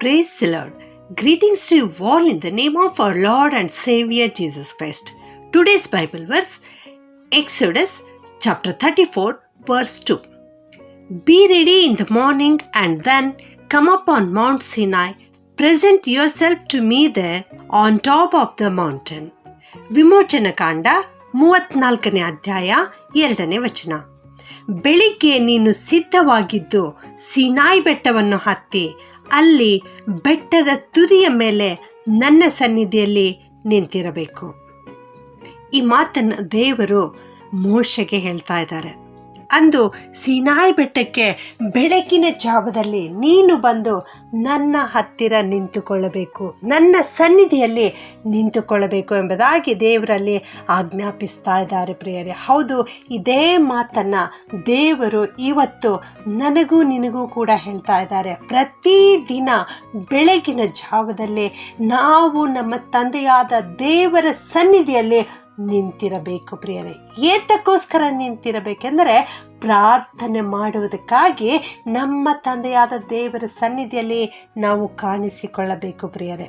Praise the Lord. Greetings to you all in the name of our Lord and Savior Jesus Christ. Today's Bible verse, Exodus chapter 34, verse 2. Be ready in the morning and then come up on Mount Sinai. Present yourself to me there on top of the mountain. ವಿಮೋಚನಕಾಂಡ 34ನೇ ಅಧ್ಯಾಯ 2ನೇ ವಚನ. ಬೆಳಿಗ್ಗೆ ನೀನು ಸಿದ್ಧವಾಗಿದ್ದು ಸೀನಾಯಿ ಬೆಟ್ಟವನ್ನು ಹತ್ತಿ ಅಲ್ಲಿ ಬೆಟ್ಟದ ತುದಿಯ ಮೇಲೆ ನನ್ನ ಸನ್ನಿಧಿಯಲ್ಲಿ ನಿಂತಿರಬೇಕು. ಈ ಮಾತನ್ನು ದೇವರು ಮೋಶೆಗೆ ಹೇಳ್ತಾ ಇದ್ದಾರೆ. ಅಂದು ಸೀನಾಯಿ ಬೆಟ್ಟಕ್ಕೆ ಬೆಳಗಿನ ಜಾವದಲ್ಲಿ ನೀನು ಬಂದು ನನ್ನ ಹತ್ತಿರ ನಿಂತುಕೊಳ್ಳಬೇಕು, ನನ್ನ ಸನ್ನಿಧಿಯಲ್ಲಿ ನಿಂತುಕೊಳ್ಳಬೇಕು ಎಂಬುದಾಗಿ ದೇವರಲ್ಲಿ ಆಜ್ಞಾಪಿಸ್ತಾ ಇದ್ದಾರೆ ಪ್ರಿಯರೇ. ಹೌದು, ಇದೇ ಮಾತನ್ನು ದೇವರು ಇವತ್ತು ನನಗೂ ನಿನಗೂ ಕೂಡ ಹೇಳ್ತಾ ಇದ್ದಾರೆ. ಪ್ರತಿದಿನ ಬೆಳಗಿನ ಜಾವದಲ್ಲಿ ನಾವು ನಮ್ಮ ತಂದೆಯಾದ ದೇವರ ಸನ್ನಿಧಿಯಲ್ಲಿ ನಿಂತಿರಬೇಕು ಪ್ರಿಯರೇ. ಏತಕ್ಕೋಸ್ಕರ ನಿಂತಿರಬೇಕೆಂದರೆ ಪ್ರಾರ್ಥನೆ ಮಾಡುವುದಕ್ಕಾಗಿ ನಮ್ಮ ತಂದೆಯಾದ ದೇವರ ಸನ್ನಿಧಿಯಲ್ಲಿ ನಾವು ಕಾಣಿಸಿಕೊಳ್ಳಬೇಕು ಪ್ರಿಯರೇ.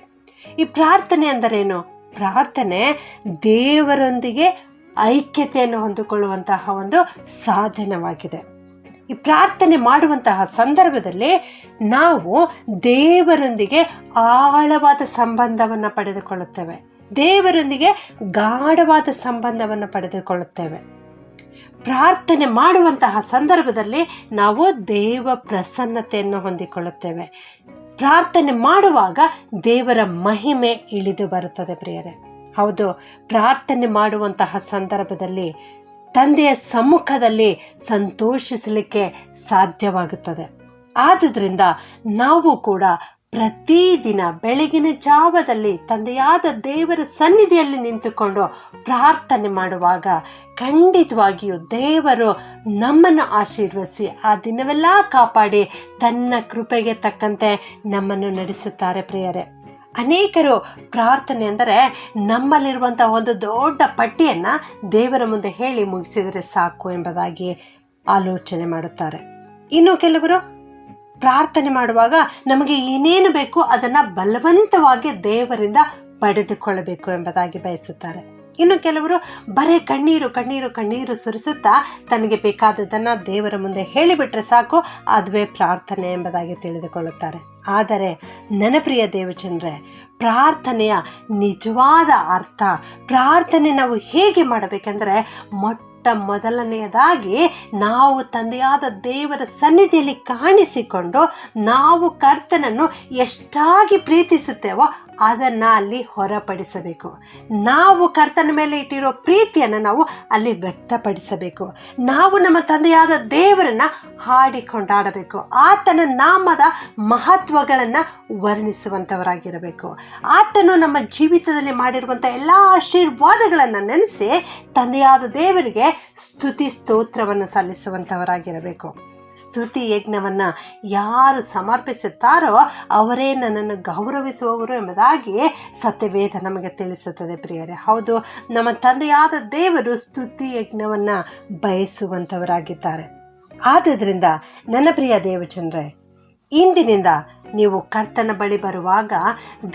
ಈ ಪ್ರಾರ್ಥನೆ ಅಂದರೇನು? ಪ್ರಾರ್ಥನೆ ದೇವರೊಂದಿಗೆ ಐಕ್ಯತೆಯನ್ನು ಹೊಂದಿಕೊಳ್ಳುವಂತಹ ಒಂದು ಸಾಧನವಾಗಿದೆ. ಈ ಪ್ರಾರ್ಥನೆ ಮಾಡುವಂತಹ ಸಂದರ್ಭದಲ್ಲಿ ನಾವು ದೇವರೊಂದಿಗೆ ಆಳವಾದ ಸಂಬಂಧವನ್ನು ಪಡೆದುಕೊಳ್ಳುತ್ತೇವೆ, ದೇವರೊಂದಿಗೆ ಗಾಢವಾದ ಸಂಬಂಧವನ್ನು ಪಡೆದುಕೊಳ್ಳುತ್ತೇವೆ. ಪ್ರಾರ್ಥನೆ ಮಾಡುವಂತಹ ಸಂದರ್ಭದಲ್ಲಿ ನಾವು ದೇವ ಪ್ರಸನ್ನತೆಯನ್ನು ಹೊಂದಿಕೊಳ್ಳುತ್ತೇವೆ. ಪ್ರಾರ್ಥನೆ ಮಾಡುವಾಗ ದೇವರ ಮಹಿಮೆ ಇಳಿದು ಬರುತ್ತದೆ ಪ್ರಿಯರೇ. ಹೌದು, ಪ್ರಾರ್ಥನೆ ಮಾಡುವಂತಹ ಸಂದರ್ಭದಲ್ಲಿ ತಂದೆಯ ಸಮ್ಮುಖದಲ್ಲಿ ಸಂತೋಷಿಸಲಿಕ್ಕೆ ಸಾಧ್ಯವಾಗುತ್ತದೆ. ಆದುದರಿಂದ ನಾವು ಕೂಡ ಪ್ರತಿದಿನ ಬೆಳಗಿನ ಜಾವದಲ್ಲಿ ತಂದೆಯಾದ ದೇವರ ಸನ್ನಿಧಿಯಲ್ಲಿ ನಿಂತುಕೊಂಡು ಪ್ರಾರ್ಥನೆ ಮಾಡುವಾಗ ಖಂಡಿತವಾಗಿಯೂ ದೇವರು ನಮ್ಮನ್ನು ಆಶೀರ್ವದಿಸಿ ಆ ದಿನವೆಲ್ಲ ಕಾಪಾಡಿ ತನ್ನ ಕೃಪೆಗೆ ತಕ್ಕಂತೆ ನಮ್ಮನ್ನು ನಡೆಸುತ್ತಾರೆ ಪ್ರಿಯರೇ. ಅನೇಕರು ಪ್ರಾರ್ಥನೆ ಅಂದರೆ ನಮ್ಮಲ್ಲಿರುವಂಥ ಒಂದು ದೊಡ್ಡ ಪಟ್ಟಿಯನ್ನು ದೇವರ ಮುಂದೆ ಹೇಳಿ ಮುಗಿಸಿದರೆ ಸಾಕು ಎಂಬುದಾಗಿ ಆಲೋಚನೆ ಮಾಡುತ್ತಾರೆ. ಇನ್ನು ಕೆಲವರು ಪ್ರಾರ್ಥನೆ ಮಾಡುವಾಗ ನಮಗೆ ಏನೇನು ಬೇಕು ಅದನ್ನು ಬಲವಂತವಾಗಿ ದೇವರಿಂದ ಪಡೆದುಕೊಳ್ಳಬೇಕು ಎಂಬುದಾಗಿ ಬಯಸುತ್ತಾರೆ. ಇನ್ನು ಕೆಲವರು ಬರೇ ಕಣ್ಣೀರು ಸುರಿಸುತ್ತಾ ತನಗೆ ಬೇಕಾದದನ್ನು ದೇವರ ಮುಂದೆ ಹೇಳಿಬಿಟ್ರೆ ಸಾಕು, ಅದುವೇ ಪ್ರಾರ್ಥನೆ ಎಂಬುದಾಗಿ ತಿಳಿದುಕೊಳ್ಳುತ್ತಾರೆ. ಆದರೆ ನನ್ನ ಪ್ರಿಯ ದೇವಜನರೇ, ಪ್ರಾರ್ಥನೆಯ ನಿಜವಾದ ಅರ್ಥ, ಪ್ರಾರ್ಥನೆ ನಾವು ಹೇಗೆ ಮಾಡಬೇಕೆಂದರೆ ಮೊದಲನೆಯದಾಗಿ ನಾವು ತಂದೆಯಾದ ದೇವರ ಸನ್ನಿಧಿಯಲ್ಲಿ ಕಾಣಿಸಿಕೊಂಡು ನಾವು ಕರ್ತನನ್ನು ಎಷ್ಟಾಗಿ ಪ್ರೀತಿಸುತ್ತೇವೋ ಅದನ್ನು ಅಲ್ಲಿ ಹೊರಪಡಿಸಬೇಕು. ನಾವು ಕರ್ತನ ಮೇಲೆ ಇಟ್ಟಿರೋ ಪ್ರೀತಿಯನ್ನು ನಾವು ಅಲ್ಲಿ ವ್ಯಕ್ತಪಡಿಸಬೇಕು. ನಾವು ನಮ್ಮ ತಂದೆಯಾದ ದೇವರನ್ನು ಹಾಡಿಕೊಂಡಾಡಬೇಕು. ಆತನ ನಾಮದ ಮಹತ್ವಗಳನ್ನು ವರ್ಣಿಸುವಂಥವರಾಗಿರಬೇಕು. ಆತನು ನಮ್ಮ ಜೀವಿತದಲ್ಲಿ ಮಾಡಿರುವಂಥ ಎಲ್ಲ ಆಶೀರ್ವಾದಗಳನ್ನು ನೆನೆಸಿ ತಂದೆಯಾದ ದೇವರಿಗೆ ಸ್ತುತಿ ಸ್ತೋತ್ರವನ್ನು ಸಲ್ಲಿಸುವಂಥವರಾಗಿರಬೇಕು. ಸ್ತುತಿ ಯಜ್ಞವನ್ನು ಯಾರು ಸಮರ್ಪಿಸುತ್ತಾರೋ ಅವರೇ ನನ್ನನ್ನು ಗೌರವಿಸುವವರು ಎಂಬುದಾಗಿ ಸತ್ಯವೇದ ನಮಗೆ ತಿಳಿಸುತ್ತದೆ ಪ್ರಿಯರೇ. ಹೌದು, ನಮ್ಮ ತಂದೆಯಾದ ದೇವರು ಸ್ತುತಿ ಯಜ್ಞವನ್ನು ಬಯಸುವಂಥವರಾಗಿದ್ದಾರೆ. ಆದುದರಿಂದ ನನ್ನ ಪ್ರಿಯ ದೇವಜನರೇ, ಇಂದಿನಿಂದ ನೀವು ಕರ್ತನ ಬಳಿ ಬರುವಾಗ,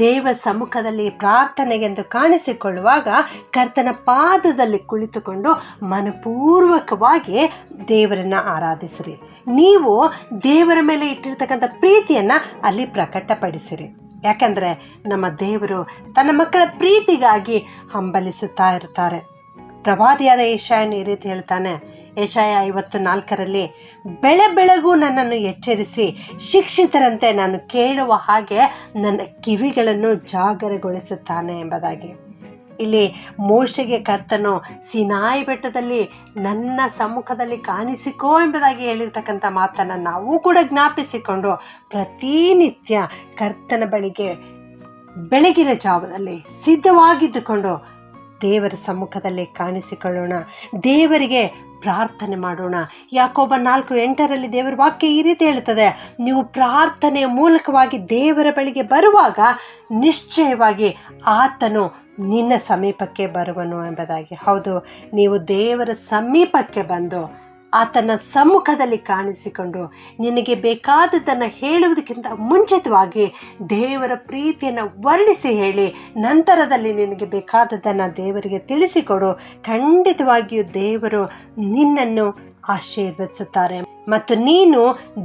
ದೇವ ಸಮ್ಮುಖದಲ್ಲಿ ಪ್ರಾರ್ಥನೆಗೆಂದು ಕಾಣಿಸಿಕೊಳ್ಳುವಾಗ ಕರ್ತನ ಪಾದದಲ್ಲಿ ಕುಳಿತುಕೊಂಡು ಮನಪೂರ್ವಕವಾಗಿ ದೇವರನ್ನು ಆರಾಧಿಸಿರಿ. ನೀವು ದೇವರ ಮೇಲೆ ಇಟ್ಟಿರ್ತಕ್ಕಂಥ ಪ್ರೀತಿಯನ್ನು ಅಲ್ಲಿ ಪ್ರಕಟಪಡಿಸಿರಿ. ಯಾಕಂದರೆ ನಮ್ಮ ದೇವರು ತನ್ನ ಮಕ್ಕಳ ಪ್ರೀತಿಗಾಗಿ ಹಂಬಲಿಸುತ್ತಾ ಇರ್ತಾರೆ. ಪ್ರವಾದಿಯಾದ ಯೆಶಾಯನು ಈ ರೀತಿ ಹೇಳ್ತಾನೆ. ಯೆಶಾಯ 54ರಲ್ಲಿ, ಬೆಳಗು ನನ್ನನ್ನು ಎಚ್ಚರಿಸಿ ಶಿಕ್ಷಿತರಂತೆ ನಾನು ಕೇಳುವ ಹಾಗೆ ನನ್ನ ಕಿವಿಗಳನ್ನು ಜಾಗರಗೊಳಿಸುತ್ತಾನೆ ಎಂಬುದಾಗಿ. ಇಲ್ಲಿ ಮೋಶೆಗೆ ಕರ್ತನು ಸೀನಾಯಿ ಬೆಟ್ಟದಲ್ಲಿ ನನ್ನ ಸಮ್ಮುಖದಲ್ಲಿ ಕಾಣಿಸಿಕೋ ಎಂಬುದಾಗಿ ಹೇಳಿರ್ತಕ್ಕಂಥ ಮಾತನ್ನು ನಾವು ಕೂಡ ಜ್ಞಾಪಿಸಿಕೊಂಡು ಪ್ರತಿನಿತ್ಯ ಕರ್ತನ ಬಳಿಗೆ ಬೆಳಗಿನ ಜಾವದಲ್ಲಿ ಸಿದ್ಧವಾಗಿದ್ದುಕೊಂಡು ದೇವರ ಸಮ್ಮುಖದಲ್ಲಿ ಕಾಣಿಸಿಕೊಳ್ಳೋಣ, ದೇವರಿಗೆ ಪ್ರಾರ್ಥನೆ ಮಾಡೋಣ. ಯಾಕೋಬ 4:8 ದೇವರ ವಾಕ್ಯ ಈ ರೀತಿ ಹೇಳುತ್ತದೆ, ನೀವು ಪ್ರಾರ್ಥನೆಯ ಮೂಲಕವಾಗಿ ದೇವರ ಬಳಿಗೆ ಬರುವಾಗ ನಿಶ್ಚಯವಾಗಿ ಆತನು ನಿನ್ನ ಸಮೀಪಕ್ಕೆ ಬರುವನು ಎಂಬುದಾಗಿ. ಹೌದು, ನೀವು ದೇವರ ಸಮೀಪಕ್ಕೆ ಬಂದು ಆತನ ಸಮ್ಮುಖದಲ್ಲಿ ಕಾಣಿಸಿಕೊಂಡು ನಿನಗೆ ಬೇಕಾದದ್ದನ್ನು ಹೇಳುವುದಕ್ಕಿಂತ ಮುಂಚಿತವಾಗಿ ದೇವರ ಪ್ರೀತಿಯನ್ನು ವರ್ಣಿಸಿ ಹೇಳಿ ನಂತರದಲ್ಲಿ ನಿನಗೆ ಬೇಕಾದದ್ದನ್ನು ದೇವರಿಗೆ ತಿಳಿಸಿಕೊಡು. ಖಂಡಿತವಾಗಿಯೂ ದೇವರು ನಿನ್ನನ್ನು ಆಶೀರ್ವದಿಸುತ್ತಾರೆ ಮತ್ತು ನೀನು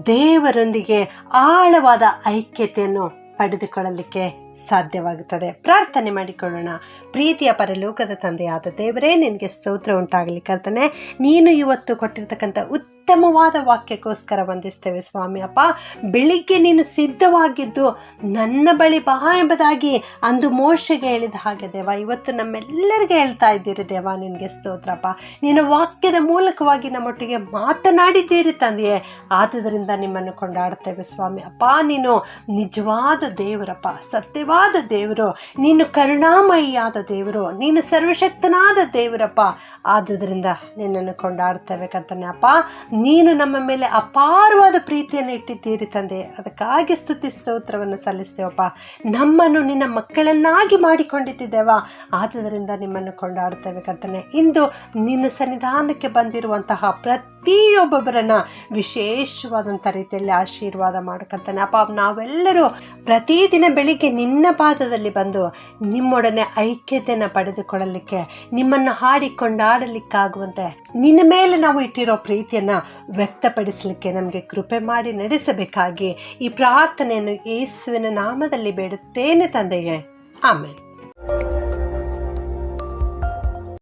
ದೇವರೊಂದಿಗೆ ಆಳವಾದ ಐಕ್ಯತೆಯನ್ನು ಪಡೆದುಕೊಳ್ಳಲಿಕ್ಕೆ ಸಾಧ್ಯವಾಗುತ್ತದೆ. ಪ್ರಾರ್ಥನೆ ಮಾಡಿಕೊಳ್ಳೋಣ. ಪ್ರೀತಿಯ ಪರಲೋಕದ ತಂದೆಯಾದ ದೇವರೇ, ನಿನಗೆ ಸ್ತೋತ್ರ ಉಂಟಾಗಲಿ ಕರ್ತನೆ. ನೀನು ಇವತ್ತು ಕೊಟ್ಟಿರ್ತಕ್ಕಂಥ ಉತ್ತಮವಾದ ವಾಕ್ಯಕ್ಕೋಸ್ಕರ ವಂದಿಸ್ತೇವೆ ಸ್ವಾಮಿ. ಅಪ್ಪ, ಬೆಳಿಗ್ಗೆ ನೀನು ಸಿದ್ಧವಾಗಿದ್ದು ನನ್ನ ಬಳಿ ಬಾ ಎಂಬುದಾಗಿ ಅಂದು ಮೋಶೆಗೆ ಹೇಳಿದ ಹಾಗೆ ದೇವ, ಇವತ್ತು ನಮ್ಮೆಲ್ಲರಿಗೆ ಹೇಳ್ತಾ ಇದ್ದೀರಿ ದೇವ. ನಿನಗೆ ಸ್ತೋತ್ರಪ್ಪ. ನಿನ್ನ ವಾಕ್ಯದ ಮೂಲಕವಾಗಿ ನಮ್ಮೊಟ್ಟಿಗೆ ಮಾತನಾಡಿದ್ದೀರಿ ತಂದೆಯೇ. ಆದುದರಿಂದ ನಿಮ್ಮನ್ನು ಕೊಂಡಾಡ್ತೇವೆ ಸ್ವಾಮಿ. ಅಪ್ಪ, ನೀನು ನಿಜವಾದ ದೇವರಪ್ಪ, ಸತ್ಯವಾದ ದೇವರು, ನೀನು ಕರುಣಾಮಯಿಯಾದ ದೇವರು, ನೀನು ಸರ್ವಶಕ್ತನಾದ ದೇವರಪ್ಪ. ಆದುದರಿಂದ ನಿನ್ನನ್ನು ಕೊಂಡಾಡ್ತೇವೆ ಕರ್ತನೆ. ಅಪ್ಪ, ನೀನು ನಮ್ಮ ಮೇಲೆ ಅಪಾರವಾದ ಪ್ರೀತಿಯನ್ನು ಇಟ್ಟಿದ್ದೀರಿ ತಂದೆ. ಅದಕ್ಕಾಗಿ ಸ್ತುತಿ ಸ್ತೋತ್ರವನ್ನು ಸಲ್ಲಿಸ್ತೇವಪ್ಪ. ನಮ್ಮನ್ನು ನಿನ್ನ ಮಕ್ಕಳನ್ನಾಗಿ ಮಾಡಿಕೊಂಡಿದ್ದೇವ. ಆದುದರಿಂದ ನಿಮ್ಮನ್ನು ಕೊಂಡಾಡ್ತೇವೆ ಕರ್ತನೆ. ಇಂದು ನಿನ್ನ ಸನ್ನಿಧಾನಕ್ಕೆ ಬಂದಿರುವಂತಹ ಪ್ರತಿಯೊಬ್ಬೊಬ್ಬರನ್ನ ವಿಶೇಷವಾದಂಥ ರೀತಿಯಲ್ಲಿ ಆಶೀರ್ವಾದ ಮಾಡಕರ್ತಾನೆ. ಅಪ್ಪ, ನಾವೆಲ್ಲರೂ ಪ್ರತಿದಿನ ಬೆಳಿಗ್ಗೆ ನಿನ್ನ ಪಾದದಲ್ಲಿ ಬಂದು ನಿಮ್ಮೊಡನೆ ಐಕ್ಯತೆಯನ್ನು ಪಡೆದುಕೊಳ್ಳಲಿಕ್ಕೆ, ನಿಮ್ಮನ್ನು ಹಾಡಿಕೊಂಡಾಡಲಿಕ್ಕಾಗುವಂತೆ ನಿನ್ನ ಮೇಲೆ ನಾವು ಇಟ್ಟಿರೋ ಪ್ರೀತಿಯನ್ನು ವ್ಯಕ್ತಪಡಿಸಲಿಕ್ಕೆ ನಮಗೆ ಕೃಪೆ ಮಾಡಿ ನಡೆಸಬೇಕಾಗಿ ಈ ಪ್ರಾರ್ಥನೆಯನ್ನು ಯೇಸುವಿನ ನಾಮದಲ್ಲಿ ಬೇಡುತ್ತೇನೆ ತಂದೆಯೇ. ಆಮೇಲೆ